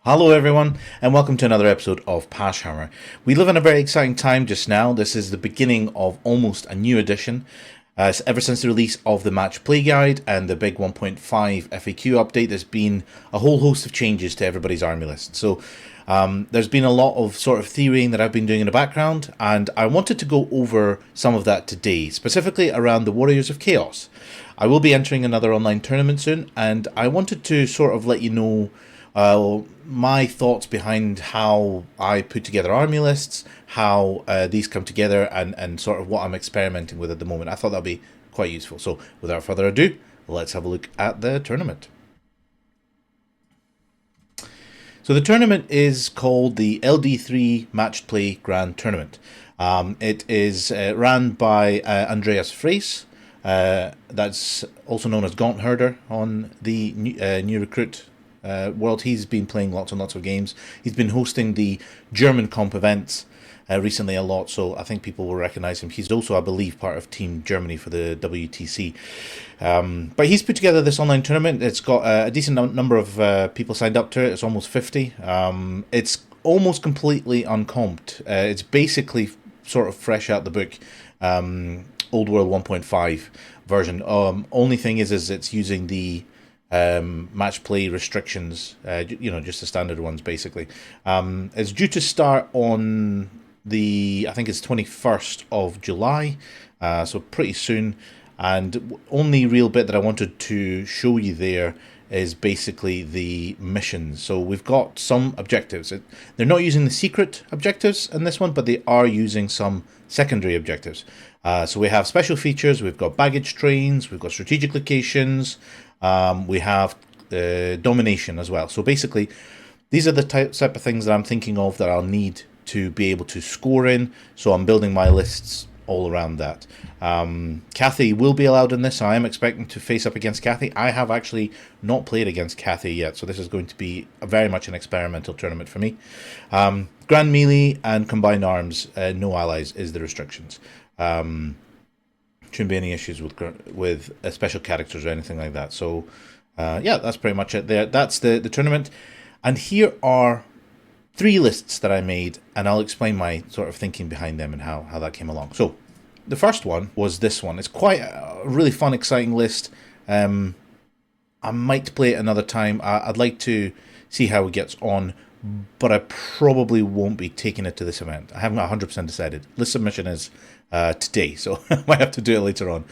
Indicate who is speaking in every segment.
Speaker 1: Hello, everyone, and welcome to another episode of Pashhammer. We live in a very exciting time just now. This is the beginning of almost a new edition. Ever since the release of the Match Play Guide and the big 1.5 FAQ update, there's been a whole host of changes to everybody's army list. So there's been a lot of sort of theorying that I've been doing in the background, and I wanted to go over some of that today, specifically around the Warriors of Chaos. I will be entering another online tournament soon, and I wanted to sort of let you know my thoughts behind how I put together army lists, how these come together, and sort of what I'm experimenting with at the moment. I thought that'd be quite useful. So without further ado, let's have a look at the tournament. So the tournament is called the LD3 Match Play Grand Tournament. It is ran by Andreas Freys. That's also known as Gaunt Herder on the new recruit world. He's been playing lots and lots of games. He's been hosting the German comp events recently a lot, so I think people will recognise him. He's also, I believe, part of Team Germany for the WTC. But he's put together this online tournament. It's got a decent number of people signed up to it. It's almost 50. It's almost completely uncomped. It's basically sort of fresh out the book. Old World 1.5 version. Only thing is it's using the match play restrictions, just the standard ones basically. It's due to start on I think it's 21st of July, so pretty soon. And only real bit that I wanted to show you there is basically the missions. So we've got some objectives. They're not using the secret objectives in this one, but they are using some secondary objectives. So we have special features, we've got baggage trains, we've got strategic locations, we have domination as well. So basically, these are the type of things that I'm thinking of that I'll need to be able to score in. So I'm building my lists all around that. Kathy will be allowed in this. I am expecting to face up against Kathy. I have actually not played against Kathy yet, so this is going to be very much an experimental tournament for me. Grand melee and combined arms, no allies is the restrictions. Shouldn't be any issues with special characters or anything like that. So yeah, that's pretty much it there. That's the tournament. And here are 3 lists that I made, and I'll explain my sort of thinking behind them and how that came along. So the first one was this one. It's quite a really fun, exciting list. I might play it another time. I'd like to see how it gets on, but I probably won't be taking it to this event. I haven't 100% decided. List submission is today, so I might have to do it later on.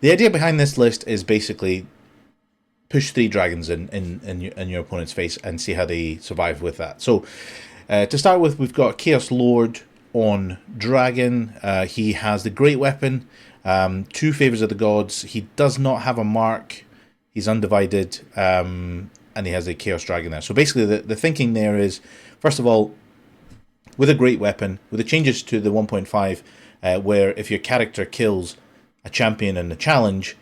Speaker 1: The idea behind this list is basically push 3 dragons in your opponent's face and see how they survive with that. So to start with, we've got Chaos Lord on Dragon. He has the Great Weapon, 2 Favours of the Gods. He does not have a mark. He's undivided, and he has a Chaos Dragon there. So basically the thinking there is, first of all, with a Great Weapon, with the changes to the 1.5, where if your character kills a champion in the challenge,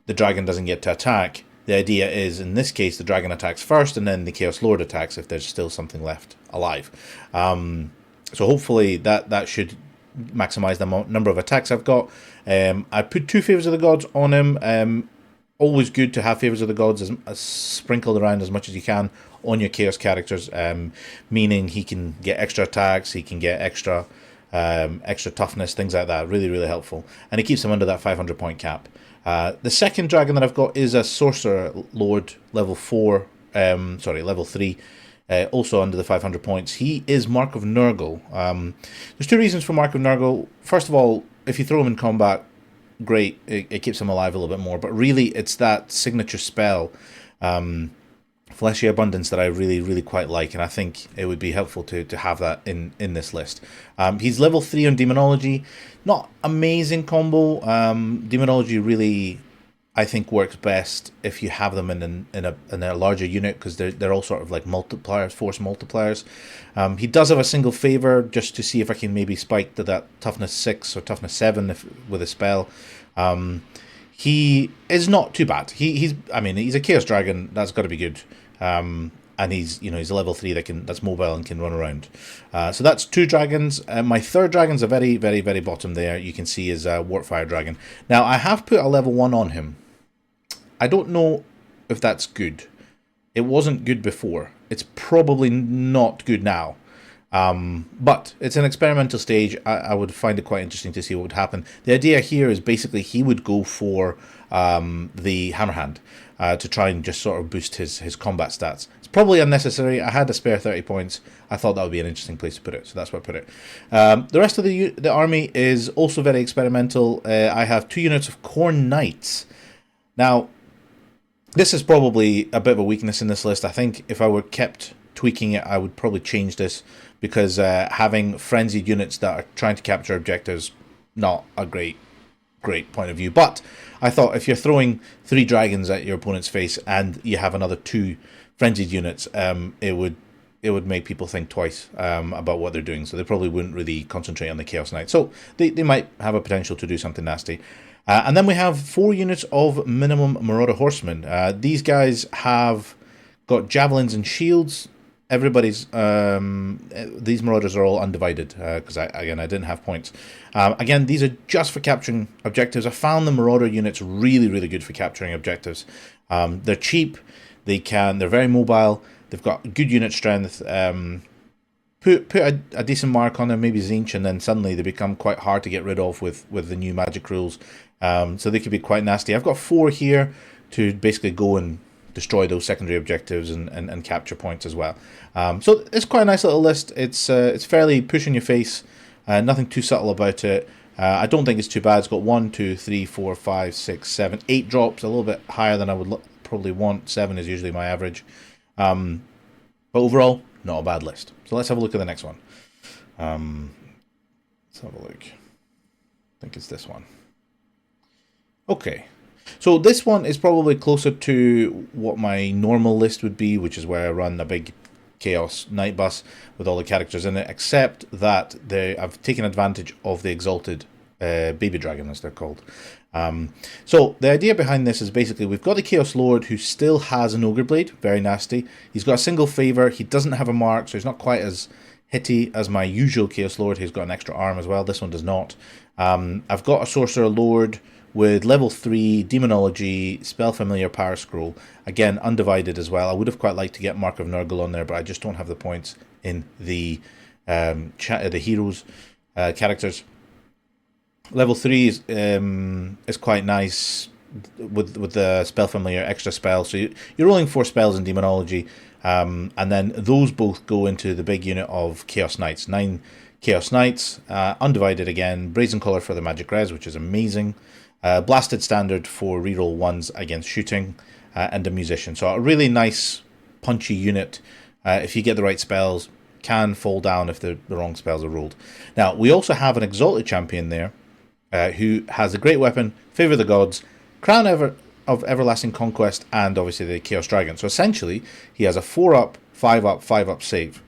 Speaker 1: the dragon doesn't get to attack. The idea is, in this case, the dragon attacks first, and then the Chaos Lord attacks if there's still something left alive. So hopefully that should maximize the number of attacks I've got. I put 2 Favours of the Gods on him. Always good to have Favours of the Gods as sprinkled around as much as you can on your Chaos characters, meaning he can get extra attacks, he can get extra toughness, things like that. Really, really helpful. And it keeps him under that 500 point cap. The second dragon that I've got is a Sorcerer Lord, level 3, also under the 500 points. He is Mark of Nurgle. There's 2 reasons for Mark of Nurgle. First of all, if you throw him in combat, great, it keeps him alive a little bit more. But really, it's that signature spell, Fleshy Abundance, that I really, really quite like, and I think it would be helpful to have that in this list. He's level 3 on Demonology. Not amazing combo. Demonology really, I think, works best if you have them in a larger unit, because they're all sort of like multipliers, force multipliers. He does have a single favor, just to see if I can maybe spike to that toughness 6 or toughness 7 with a spell. He is not too bad. He's a Chaos Dragon. That's got to be good. And he's a level 3 that's mobile and can run around. So that's 2 dragons. My third dragon's a very, very, very bottom there. You can see is a Warpfire Dragon. Now I have put a level 1 on him. I don't know if that's good. It wasn't good before. it's probably not good now. But it's an experimental stage. I would find it quite interesting to see what would happen. The idea here is basically he would go for the Hammerhand to try and just sort of boost his combat stats. It's probably unnecessary. I had a spare 30 points. I thought that would be an interesting place to put it, so that's where I put it. The rest of the army is also very experimental. I have 2 units of Khorne Knights. Now, this is probably a bit of a weakness in this list. I think if I were kept tweaking it, I would probably change this, because having frenzied units that are trying to capture objectives, not a great point of view. But I thought if you're throwing 3 dragons at your opponent's face and you have another 2 frenzied units, it would make people think twice about what they're doing. So they probably wouldn't really concentrate on the Chaos Knight. So they might have a potential to do something nasty. And then we have 4 units of minimum Marauder Horsemen. These guys have got javelins and shields. Everybody's these Marauders are all undivided, because I didn't have points. Again, these are just for capturing objectives. I found the Marauder units really good for capturing objectives. They're cheap. They're very mobile. They've got good unit strength. Put a decent mark on them, maybe Zinch, and then suddenly they become quite hard to get rid of with the new magic rules. So they could be quite nasty. I've got 4 here to basically go and destroy those secondary objectives and capture points as well. So it's quite a nice little list. It's fairly push in your face. Nothing too subtle about it. I don't think it's too bad. It's got 1, 2, 3, 4, 5, 6, 7, 8 drops. A little bit higher than I would probably want. 7 is usually my average. But overall, not a bad list. So let's have a look at the next one. Let's have a look. I think it's this one. Okay. So this one is probably closer to what my normal list would be, which is where I run a big Chaos Night Bus with all the characters in it, except that I've taken advantage of the Exalted Baby Dragon, as they're called. So the idea behind this is basically we've got the Chaos Lord who still has an Ogre Blade, very nasty. He's got a single favor, he doesn't have a mark, so he's not quite as hitty as my usual Chaos Lord, who's got an extra arm as well. This one does not. I've got a Sorcerer Lord with level 3 Demonology, Spell Familiar, Power Scroll. Again, undivided as well. I would have quite liked to get Mark of Nurgle on there, but I just don't have the points in the heroes characters. Level 3 is quite nice with the Spell Familiar extra spell. So you're rolling 4 spells in Demonology, and then those both go into the big unit of Chaos Knights. 9 Chaos Knights, undivided again, Brazen Collar for the Magic Res, which is amazing. Blasted Standard for reroll 1s against shooting, and a Musician. So a really nice punchy unit. If you get the right spells, can fall down if the wrong spells are rolled. Now, we also have an Exalted Champion there, who has a great weapon, Favor of the Gods, Crown of Everlasting Conquest, and obviously the Chaos Dragon. So essentially, he has a 4-up, 5-up, 5-up save.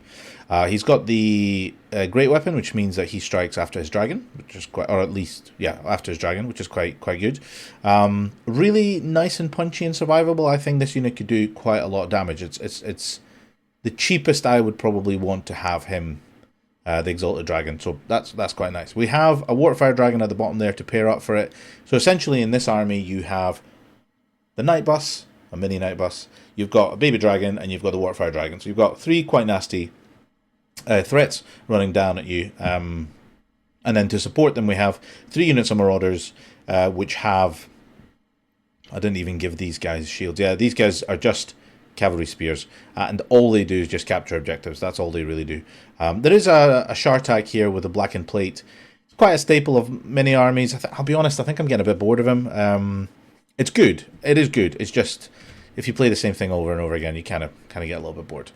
Speaker 1: He's got the great weapon, which means that he strikes after his dragon, which is quite, or at least, yeah, after his dragon, which is quite good. Really nice and punchy and survivable. I think this unit could do quite a lot of damage. It's the cheapest I would probably want to have him, the Exalted Dragon. So that's quite nice. We have a Warpfire Dragon at the bottom there to pair up for it. So essentially, in this army, you have the Night Bus, a mini Night Bus. You've got a Baby Dragon, and you've got the Warpfire Dragon. So you've got 3 quite nasty threats running down at you, and then to support them we have 3 units of Marauders, which have, I didn't even give these guys shields. Yeah, these guys are just cavalry spears, and all they do is just capture objectives. That's all they really do. There is a Shartak here with a blackened plate. It's quite a staple of many armies. I'll be honest, I think I'm getting a bit bored of him. It's good. It is good. It's just if you play the same thing over and over again, you kind of get a little bit bored.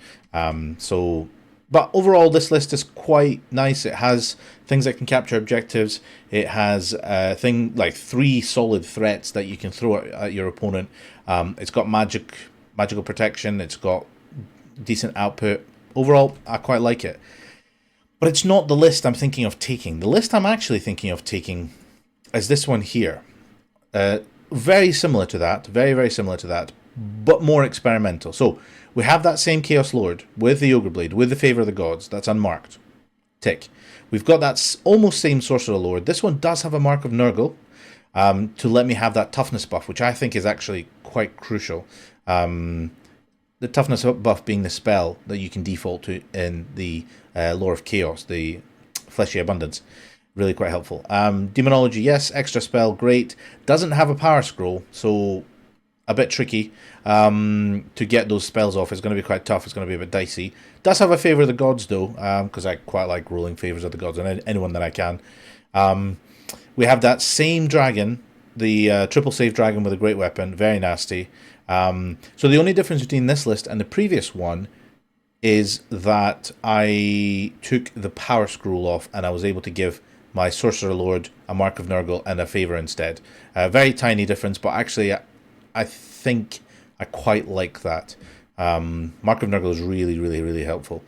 Speaker 1: But overall, this list is quite nice. It has things that can capture objectives. It has like 3 solid threats that you can throw at your opponent. It's got magical protection. It's got decent output. Overall, I quite like it. But it's not the list I'm thinking of taking. The list I'm actually thinking of taking is this one here. Very similar to that. Very, very similar to that. But more experimental. So we have that same Chaos Lord with the Ogre Blade, with the Favor of the Gods. That's unmarked. Tick. We've got that almost same Sorcerer Lord. This one does have a Mark of Nurgle to let me have that toughness buff, which I think is actually quite crucial. the toughness buff being the spell that you can default to in the Lore of Chaos, the Fleshy Abundance. Really quite helpful. Demonology, yes. Extra spell, great. Doesn't have a power scroll, so a bit tricky to get those spells off. It's going to be quite tough. It's going to be a bit dicey. Does have a Favour of the Gods, though, because I quite like rolling Favours of the Gods on anyone that I can. We have that same dragon, the triple save dragon with a great weapon. Very nasty. So the only difference between this list and the previous one is that I took the power scroll off and I was able to give my Sorcerer Lord a Mark of Nurgle and a Favour instead. Very tiny difference, but actually I think I quite like that. Mark of Nurgle is really, really, really helpful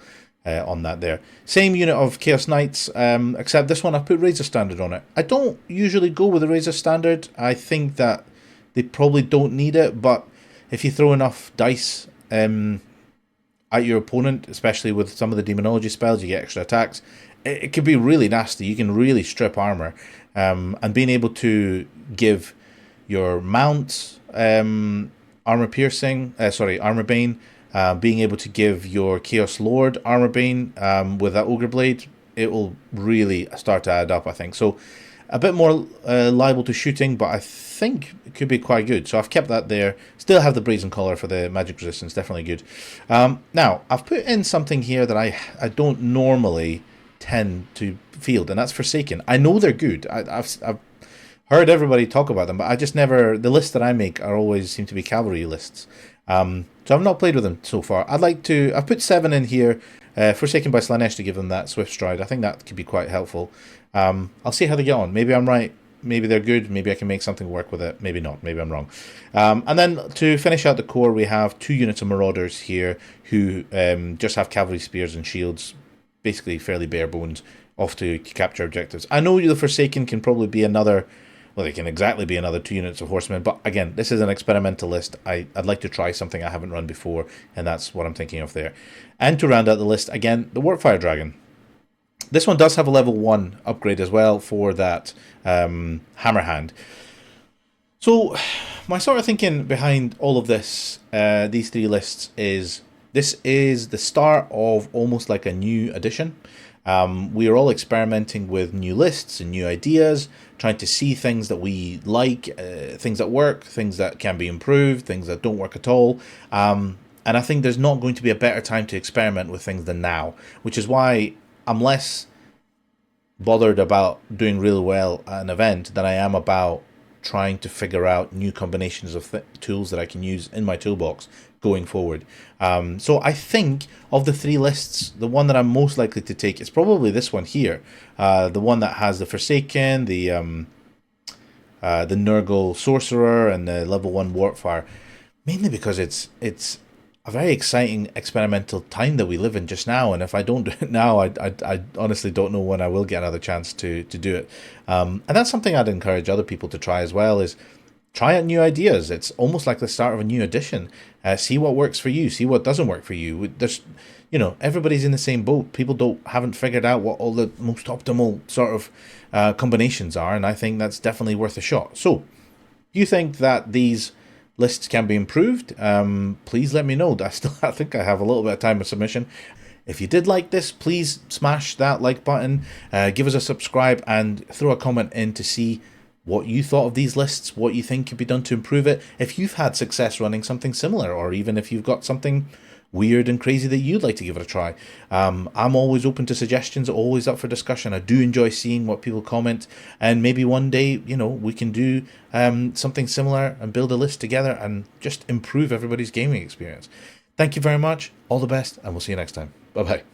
Speaker 1: on that there. Same unit of Chaos Knights, except this one I put Razor Standard on it. I don't usually go with the Razor Standard. I think that they probably don't need it, but if you throw enough dice at your opponent, especially with some of the Demonology spells, you get extra attacks. It could be really nasty. You can really strip armor. And being able to give your mount armor piercing, armor bane, being able to give your Chaos Lord armor bane with that Ogre Blade, it will really start to add up, I think. So a bit more liable to shooting, but I think it could be quite good. So I've kept that there. Still have the Brazen Collar for the magic resistance, definitely good. Now, I've put in something here that I don't normally tend to field, and that's Forsaken. I know they're good. I've heard everybody talk about them, but I just never... The lists that I make are always seem to be cavalry lists. So I've not played with them so far. I've put 7 in here, Forsaken by Slaanesh to give them that Swift Stride. I think that could be quite helpful. I'll see how they get on. Maybe I'm right. Maybe they're good. Maybe I can make something work with it. Maybe not. Maybe I'm wrong. And then to finish out the core, we have 2 units of Marauders here who just have cavalry spears and shields, basically fairly bare bones, off to capture objectives. I know the Forsaken can probably be another... Well, they can exactly be another 2 units of horsemen, but again, this is an experimental list. I'd like to try something I haven't run before, and that's what I'm thinking of there. And to round out the list, again, the Warpfire Dragon. This one does have a level 1 upgrade as well for that Hammer Hand. So, my sort of thinking behind all of this, these 3 lists, is this is the start of almost like a new edition. We are all experimenting with new lists and new ideas, trying to see things that we like, things that work, things that can be improved, things that don't work at all. And I think there's not going to be a better time to experiment with things than now, which is why I'm less bothered about doing really well at an event than I am about trying to figure out new combinations of tools that I can use in my toolbox going forward. So I think of the 3 lists, the one that I'm most likely to take is probably this one here, the one that has the Forsaken, the Nurgle Sorcerer, and the level 1 Warpfire, mainly because it's a very exciting experimental time that we live in just now, and if I don't do it now, I honestly don't know when I will get another chance to do it. And that's something I'd encourage other people to try as well, is try out new ideas. It's almost like the start of a new edition. See what works for you, see what doesn't work for you. There's, everybody's in the same boat. People haven't figured out what all the most optimal sort of combinations are, and I think that's definitely worth a shot. So, do you think that these lists can be improved? Please let me know. I think I have a little bit of time of submission. If you did like this, please smash that like button, give us a subscribe, and throw a comment in to see what you thought of these lists, what you think could be done to improve it. If you've had success running something similar, or even if you've got something weird and crazy that you'd like to give it a try. I'm always open to suggestions, always up for discussion. I do enjoy seeing what people comment, and maybe one day, we can do something similar and build a list together and just improve everybody's gaming experience. Thank you very much, all the best, and we'll see you next time. Bye-bye.